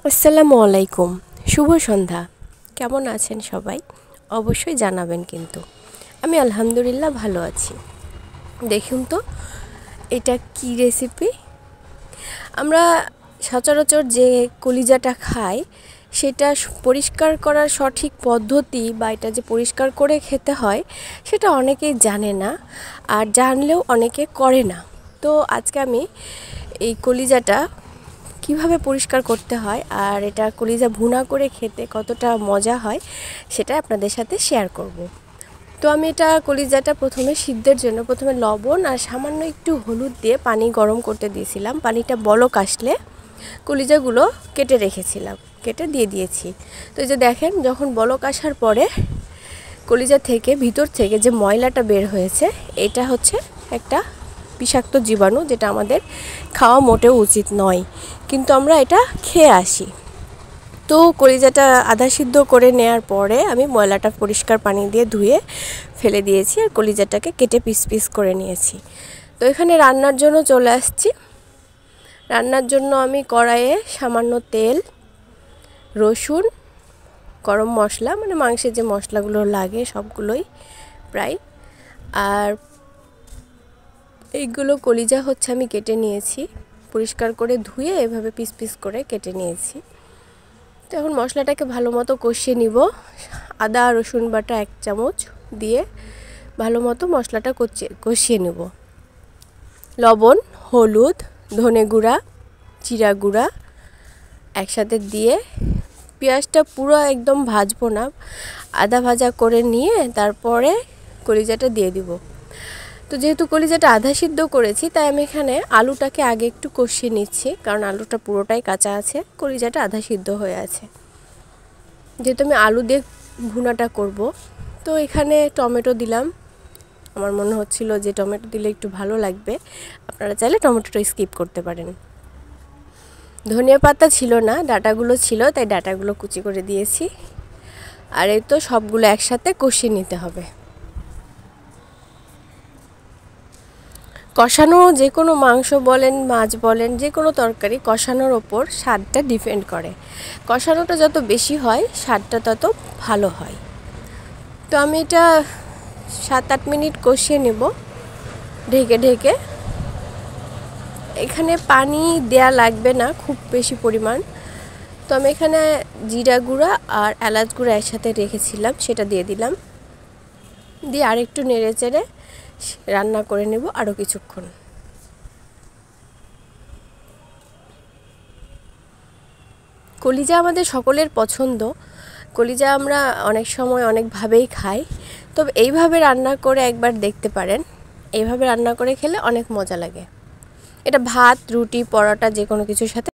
আসসালামু আলাইকুম, শুভ সন্ধ্যা। কেমন আছেন সবাই? অবশ্যই জানাবেন। কিন্তু আমি আলহামদুলিল্লাহ ভালো আছি। দেখুন তো এটা কি রেসিপি। আমরা সচরাচর যে কলিজাটা খাই সেটা পরিষ্কার করার সঠিক পদ্ধতি বা এটা যে পরিষ্কার করে খেতে হয় সেটা অনেকেই জানে না, আর জানলেও অনেকে করে না। তো আজকে আমি এই কলিজাটা কিভাবে পরিষ্কার করতে হয় আর এটা কলিজা ভুনা করে খেতে কতটা মজা হয় সেটা আপনাদের সাথে শেয়ার করব। তো আমি এটা কলিজাটা প্রথমে সিদ্ধের জন্য প্রথমে লবণ আর সামান্য একটু হলুদ দিয়ে পানি গরম করতে দিয়েছিলাম। পানিটা বলক আসলে কলিজাগুলো কেটে রেখেছিলাম, কেটে দিয়ে দিয়েছি। তো এই যে দেখেন, যখন বলক আসার পরে কলিজা থেকে ভিতর থেকে যে ময়লাটা বের হয়েছে, এটা হচ্ছে একটা বিষাক্ত জীবাণু, যেটা আমাদের খাওয়া মোটেও উচিত নয়, কিন্তু আমরা এটা খেয়ে আসি। তো কলিজাটা আধা সিদ্ধ করে নেওয়ার পরে আমি ময়লাটা পরিষ্কার পানি দিয়ে ধুয়ে ফেলে দিয়েছি আর কলিজাটাকে কেটে পিস পিস করে নিয়েছি। তো এখানে রান্নার জন্য চলে আসছি। রান্নার জন্য আমি কড়াইয়ে সামান্য তেল, রসুন, গরম মশলা, মানে মাংসের যে মশলাগুলো লাগে সবগুলোই প্রায়, আর এইগুলো কলিজা হচ্ছে আমি কেটে নিয়েছি, পরিষ্কার করে ধুয়ে এভাবে পিস পিস করে কেটে নিয়েছি। তো এখন মশলাটাকে ভালো মতো কষিয়ে নিব। আদা রসুন বাটা 1 চামচ দিয়ে ভালো মতো মশলাটা কষিয়ে নেব। লবণ, হলুদ, ধনে গুঁড়া, জিরা গুঁড়া একসাথে দিয়ে পেঁয়াজটা পুরো একদম ভাজবো না, আধা ভাজা করে নিয়ে তারপরে কলিজাটা দিয়ে দিব। তো যেহেতু কলিজাটা আধা সিদ্ধ করেছি তাই আমি এখানে আলুটাকে আগে একটু কষিয়ে নিচ্ছি, কারণ আলুটা পুরোটাই কাঁচা আছে, কলিজাটা আধা সিদ্ধ হয়ে আছে। যেহেতু আমি আলু দিয়ে ভুনাটা করব, তো এখানে টমেটো দিলাম। আমার মনে হচ্ছিল যে টমেটো দিলে একটু ভালো লাগবে, আপনারা চাইলে টমেটোটা স্কিপ করতে পারেন। ধনিয়া পাতা ছিল না, ডাঁটাগুলো ছিল, তাই ডাঁটাগুলো কুচি করে দিয়েছি। আর এই তো সবগুলো একসাথে কষিয়ে নিতে হবে। কষানো যে কোনো মাংস বলেন, মাছ বলেন, যে কোনো তরকারি কষানোর ওপর স্বাদটা ডিপেন্ড করে। কষানোটা যত বেশি হয় স্বাদটা তত ভালো হয়। তো আমি এটা 7-8 মিনিট কষিয়ে নেব ঢেকে ঢেকে। এখানে পানি দেয়া লাগবে না খুব বেশি পরিমাণ। তো আমি এখানে জিরা গুঁড়া আর এলাচ গুঁড়া একসাথে রেখেছিলাম, সেটা দিয়ে দিলাম, দিয়ে আরেকটু নেড়ে চেড়ে রান্না করে নেব আরও কিছুক্ষণ। কলিজা আমাদের সকলের পছন্দ। কলিজা আমরা অনেক সময় অনেকভাবেই খাই, তবে এইভাবে রান্না করে একবার দেখতে পারেন। এইভাবে রান্না করে খেলে অনেক মজা লাগে। এটা ভাত, রুটি, পরোটা যে কোনো কিছুর সাথে